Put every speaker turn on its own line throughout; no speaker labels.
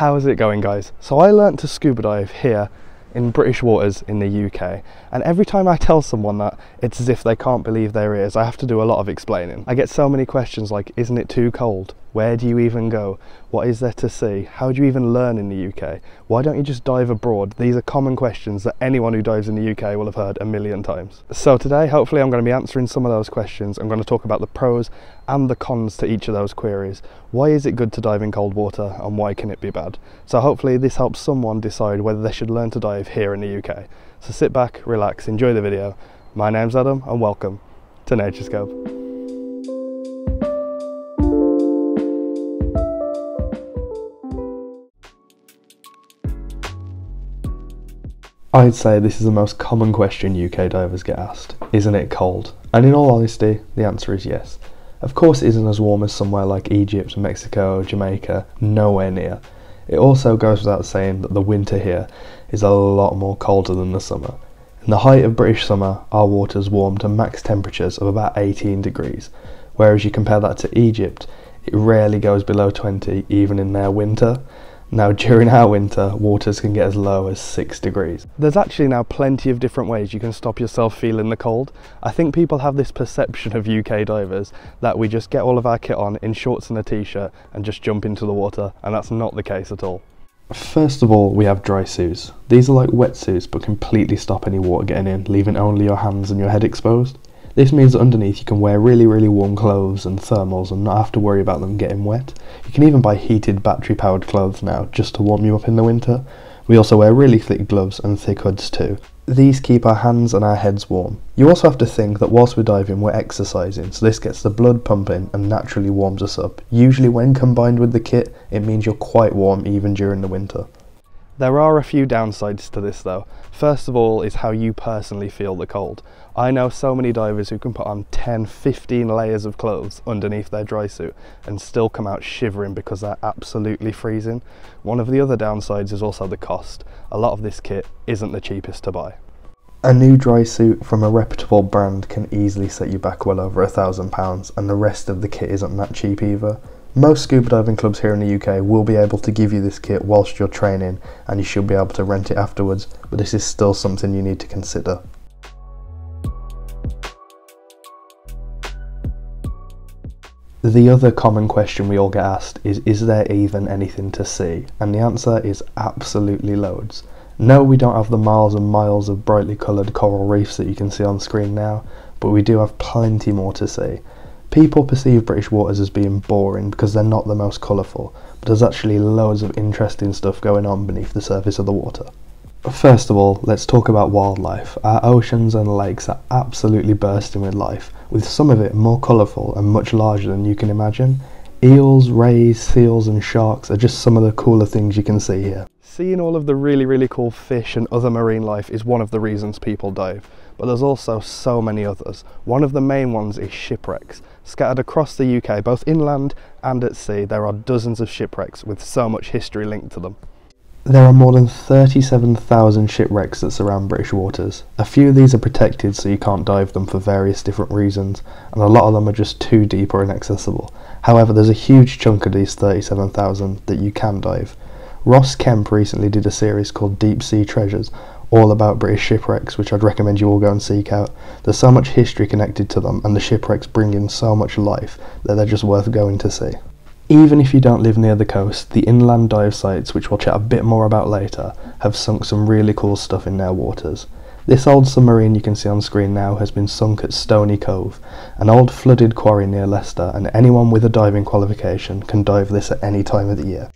How's it going, guys? So I learnt to scuba dive here in British waters in the UK, and every time I tell someone that, it's as if they can't believe their ears. I have to do a lot of explaining. I get so many questions like, isn't it too cold? Where do you even go? What is there to see? How do you even learn in the UK? Why don't you just dive abroad? These are common questions that anyone who dives in the UK will have heard a million times. So today, hopefully I'm going to be answering some of those questions. I'm going to talk about the pros and the cons to each of those queries. Why is it good to dive in cold water, and why can it be bad? So hopefully this helps someone decide whether they should learn to dive here in the UK. So sit back, relax, enjoy the video. My name's Adam and welcome to Nature Scope. I'd say this is the most common question UK divers get asked. Isn't it cold? And in all honesty, the answer is yes. Of course it isn't as warm as somewhere like Egypt, Mexico, Jamaica, nowhere near. It also goes without saying that the winter here is a lot more colder than the summer. In the height of British summer, our waters warm to max temperatures of about 18 degrees, whereas you compare that to Egypt, it rarely goes below 20 even in their winter. Now during our winter, waters can get as low as 6 degrees. There's actually now plenty of different ways you can stop yourself feeling the cold. I think people have this perception of UK divers that we just get all of our kit on in shorts and a t-shirt and just jump into the water, and that's not the case at all. First of all, we have dry suits. These are like wetsuits but completely stop any water getting in, leaving only your hands and your head exposed. This means that underneath you can wear really warm clothes and thermals and not have to worry about them getting wet. You can even buy heated battery powered clothes now just to warm you up in the winter. We also wear really thick gloves and thick hoods too. These keep our hands and our heads warm. You also have to think that whilst we're diving we're exercising, so this gets the blood pumping and naturally warms us up. Usually when combined with the kit, it means you're quite warm even during the winter. There are a few downsides to this though. First of all is how you personally feel the cold. I know so many divers who can put on 10-15 layers of clothes underneath their dry suit and still come out shivering because they're absolutely freezing. One of the other downsides is also the cost. A lot of this kit isn't the cheapest to buy. A new dry suit from a reputable brand can easily set you back well over £1,000, and the rest of the kit isn't that cheap either. Most scuba diving clubs here in the UK will be able to give you this kit whilst you're training, and you should be able to rent it afterwards, but this is still something you need to consider. The other common question we all get asked is there even anything to see? And the answer is absolutely loads. No, we don't have the miles and miles of brightly coloured coral reefs that you can see on screen now, but we do have plenty more to see. People perceive British waters as being boring because they're not the most colourful, but there's actually loads of interesting stuff going on beneath the surface of the water. First of all, let's talk about wildlife. Our oceans and lakes are absolutely bursting with life, with some of it more colourful and much larger than you can imagine. Eels, rays, seals and sharks are just some of the cooler things you can see here. Seeing all of the really cool fish and other marine life is one of the reasons people dive, but there's also so many others. One of the main ones is shipwrecks. Scattered across the UK, both inland and at sea, there are dozens of shipwrecks with so much history linked to them. There are more than 37,000 shipwrecks that surround British waters. A few of these are protected so you can't dive them for various different reasons, and a lot of them are just too deep or inaccessible. However, there's a huge chunk of these 37,000 that you can dive. Ross Kemp recently did a series called Deep Sea Treasures, all about British shipwrecks, which I'd recommend you all go and seek out. There's so much history connected to them, and the shipwrecks bring in so much life that they're just worth going to see. Even if you don't live near the coast, the inland dive sites, which we'll chat a bit more about later, have sunk some really cool stuff in their waters. This old submarine you can see on screen now has been sunk at Stony Cove, an old flooded quarry near Leicester, and anyone with a diving qualification can dive this at any time of the year.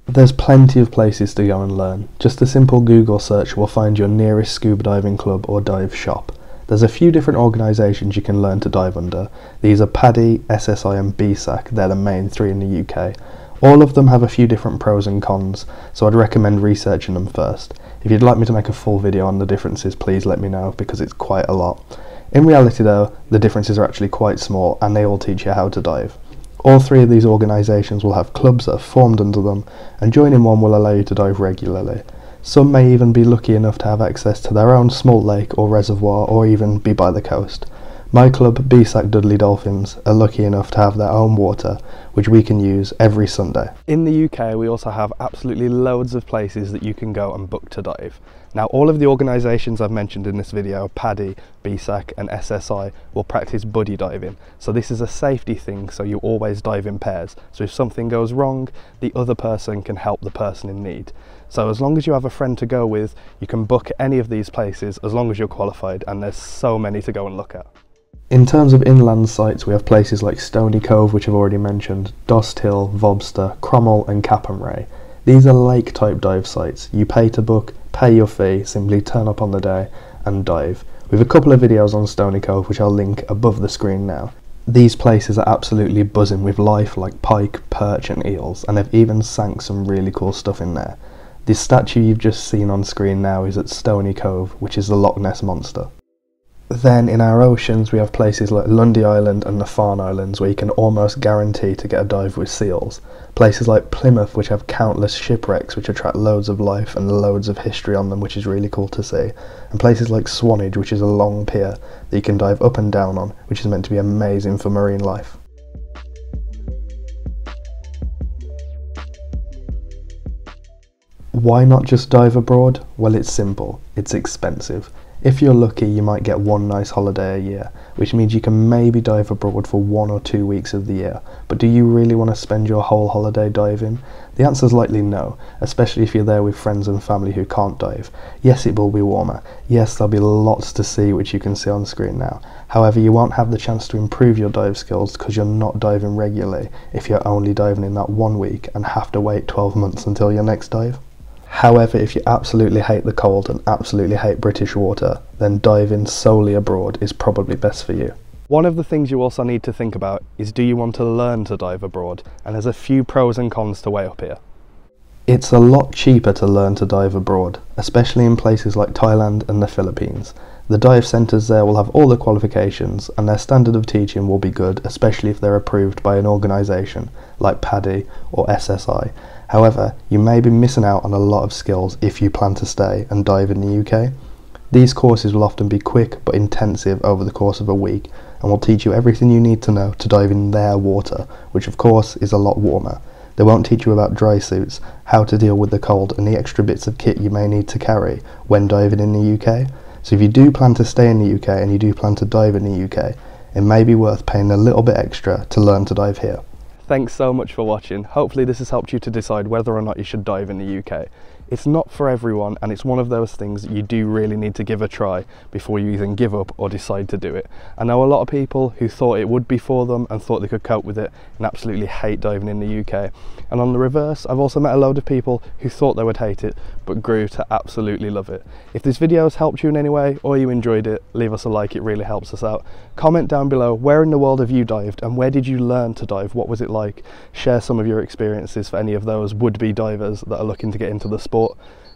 There's plenty of places to go and learn. Just a simple Google search will find your nearest scuba diving club or dive shop. There's a few different organisations you can learn to dive under. These are PADI, SSI and BSAC, they're the main three in the UK. All of them have a few different pros and cons, so I'd recommend researching them first. If you'd like me to make a full video on the differences, please let me know, because it's quite a lot. In reality though, the differences are actually quite small, and they all teach you how to dive. All three of these organisations will have clubs that are formed under them, and joining one will allow you to dive regularly. Some may even be lucky enough to have access to their own small lake or reservoir, or even be by the coast. My club, BSAC Dudley Dolphins, are lucky enough to have their own water, which we can use every Sunday. In the UK, we also have absolutely loads of places that you can go and book to dive. Now, all of the organisations I've mentioned in this video, PADI, BSAC and SSI, will practice buddy diving. So this is a safety thing, so you always dive in pairs. So if something goes wrong, the other person can help the person in need. So as long as you have a friend to go with, you can book any of these places as long as you're qualified, and there's so many to go and look at. In terms of inland sites, we have places like Stony Cove, which I've already mentioned, Dost Hill, Vobster, Cromwell and Capham Ray. These are lake type dive sites. You pay to book, pay your fee, simply turn up on the day and dive. We have a couple of videos on Stony Cove which I'll link above the screen now. These places are absolutely buzzing with life like pike, perch and eels, and they've even sank some really cool stuff in there. The statue you've just seen on screen now is at Stony Cove, which is the Loch Ness Monster. Then in our oceans we have places like Lundy Island and the Farne Islands where you can almost guarantee to get a dive with seals. Places like Plymouth which have countless shipwrecks which attract loads of life and loads of history on them, which is really cool to see. And places like Swanage, which is a long pier that you can dive up and down on, which is meant to be amazing for marine life. Why not just dive abroad? Well, it's simple. It's expensive. If you're lucky, you might get one nice holiday a year, which means you can maybe dive abroad for 1 or 2 weeks of the year. But do you really want to spend your whole holiday diving? The answer is likely no, especially if you're there with friends and family who can't dive. Yes, it will be warmer. Yes, there'll be lots to see, which you can see on screen now. However, you won't have the chance to improve your dive skills because you're not diving regularly if you're only diving in that 1 week and have to wait 12 months until your next dive. However, if you absolutely hate the cold and absolutely hate British water, then diving solely abroad is probably best for you. One of the things you also need to think about is, do you want to learn to dive abroad? And there's a few pros and cons to weigh up here. It's a lot cheaper to learn to dive abroad, especially in places like Thailand and the Philippines. The dive centres there will have all the qualifications and their standard of teaching will be good, especially if they're approved by an organisation like PADI or SSI. However, you may be missing out on a lot of skills if you plan to stay and dive in the UK. These courses will often be quick but intensive over the course of a week and will teach you everything you need to know to dive in their water, which of course is a lot warmer. They won't teach you about dry suits, how to deal with the cold and the extra bits of kit you may need to carry when diving in the UK. So if you do plan to stay in the UK and you do plan to dive in the UK, it may be worth paying a little bit extra to learn to dive here. Thanks so much for watching. Hopefully this has helped you to decide whether or not you should dive in the UK. It's not for everyone, and it's one of those things that you do really need to give a try before you even give up or decide to do it. I know a lot of people who thought it would be for them and thought they could cope with it and absolutely hate diving in the UK. And on the reverse, I've also met a load of people who thought they would hate it but grew to absolutely love it. If this video has helped you in any way or you enjoyed it, leave us a like, it really helps us out. Comment down below, where in the world have you dived and where did you learn to dive? What was it like? Share some of your experiences for any of those would-be divers that are looking to get into the sport.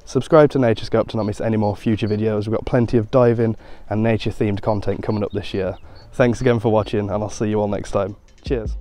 Subscribe to NatureScope to not miss any more future videos. We've got plenty of diving and nature themed content coming up this year. Thanks again for watching and I'll see you all next time. Cheers.